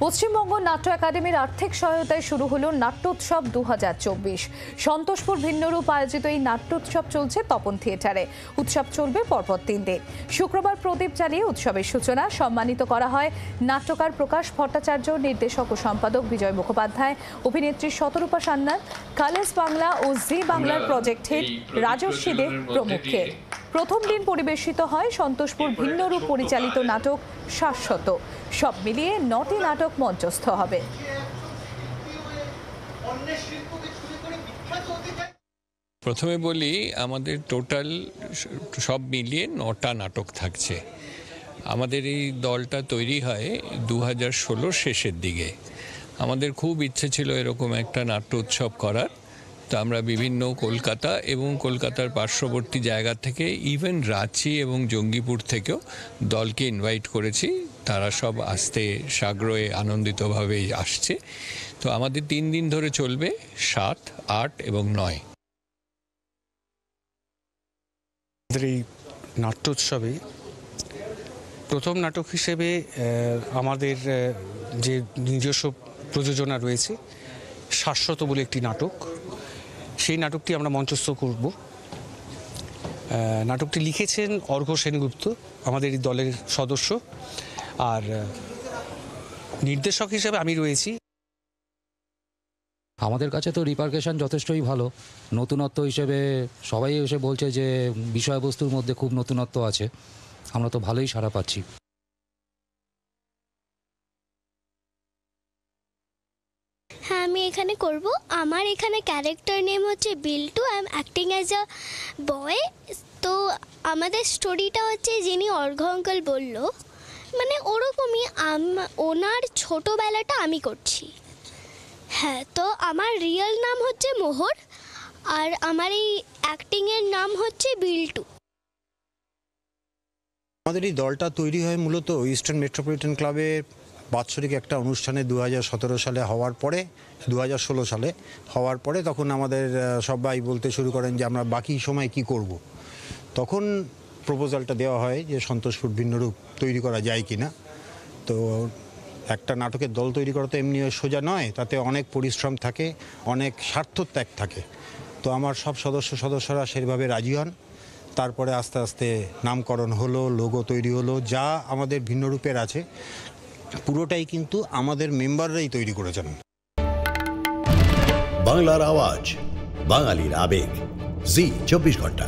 পশ্চিমবঙ্গ নাট্য একাডেমির আর্থিক সহায়তায় শুরু হলো নাট্যোৎসব 2024। সন্তোষপুর ভিন্নরূপ আয়োজিত এই নাট্যোৎসব চলছে তপন থিয়েটারে। উৎসব চলবে পরপর 3 দিন। শুক্রবার প্রদীপ জ্বালিয়ে উৎসবের সূচনা। সম্মানিত করা হয় নাট্যকার প্রকাশ ভট্টাচার্য, নির্দেশক ও সম্পাদক বিজয় মুখোপাধ্যায়, অভিনেত্রী শতরূপা সান্যাল, কালার্স বাংলা ও জি বাংলার প্রজেক্ট হেড রাজস্বী দে প্রমুখের। প্রথম দিন পরিবেশিত হয় সন্তোষপুর ভিন্নরূপ পরিচালিত নাটক শাশ্বত। সব মিলিয়ে 9টি নাটক মঞ্চস্থ হবে। প্রথমে বলি, আমাদের টোটাল সব মিলিয়ে 9টা নাটক থাকছে। আমাদের এই দলটা তৈরি হয় 2016 শেষের দিকে। আমাদের খুব ইচ্ছে ছিল এরকম একটা নাট্য উৎসব করার। তো আমরা বিভিন্ন কলকাতা এবং কলকাতার পার্শ্ববর্তী জায়গা থেকে, ইভেন রাঁচি এবং জঙ্গিপুর থেকেও দলকে ইনভাইট করেছি। তারা সব আসতে সাগ্রহে আনন্দিতভাবে আসছে। তো আমাদের 3 দিন ধরে চলবে, 7, 8 এবং 9। আমাদের এই নাট্যোৎসবে প্রথম নাটক হিসেবে আমাদের যে নিজস্ব প্রযোজনা রয়েছে শাশ্বত বলে একটি নাটক, সেই নাটকটি আমরা মঞ্চস্থ করব। নাটকটি লিখেছেন অর্ঘ্য সেনগুপ্ত, আমাদের এই দলের সদস্য, আর নির্দেশক হিসেবে আমি রয়েছি। আমাদের কাছে তো রিপারকেশন যথেষ্টই ভালো। নতুনত্ব হিসেবে সবাই এসে বলছে যে বিষয়বস্তুর মধ্যে খুব নতুনত্ব আছে। আমরা তো ভালোই সাড়া পাচ্ছি। হ্যাঁ, আমি এখানে করব। আমার এখানে ক্যারেক্টার নেম হচ্ছে Biltu. I am acting as a boy. তো আমাদের স্টোরিটা হচ্ছে, যিনি অর্ঘ্য আঙ্কেল বলল, মানে ওরকমই ওনার ছোটোবেলাটা আমি করছি। হ্যাঁ, তো আমার রিয়েল নাম হচ্ছে মোহর, আর আমার এই অ্যাক্টিংয়ের নাম হচ্ছে বিল্টু। আমাদের এই দলটা তৈরি হয় মূলত ইস্টার্ন মেট্রোপলিটন ক্লাবের বাৎসরিক একটা অনুষ্ঠানে 2017 সালে হওয়ার পরে, 2016 সালে হওয়ার পরে তখন আমাদের সবাই বলতে শুরু করেন যে আমরা বাকি সময় কি করব। তখন প্রপোজালটা দেওয়া হয় যে সন্তোষপুর ভিন্নরূপ তৈরি করা যায় কি না। তো একটা নাটকের দল তৈরি করা তো এমনি সোজা নয়, তাতে অনেক পরিশ্রম থাকে, অনেক স্বার্থত্যাগ থাকে। তো আমার সব সদস্যরা সেভাবে রাজি হন। তারপরে আস্তে আস্তে নামকরণ হলো, লোগো তৈরি হলো। যা আমাদের ভিন্নরূপের আছে পুরোটাই কিন্তু আমাদের মেম্বাররাই তৈরি করেছেন। বাংলার আওয়াজ, বাঙালির আবেগ, জি 24 ঘন্টা।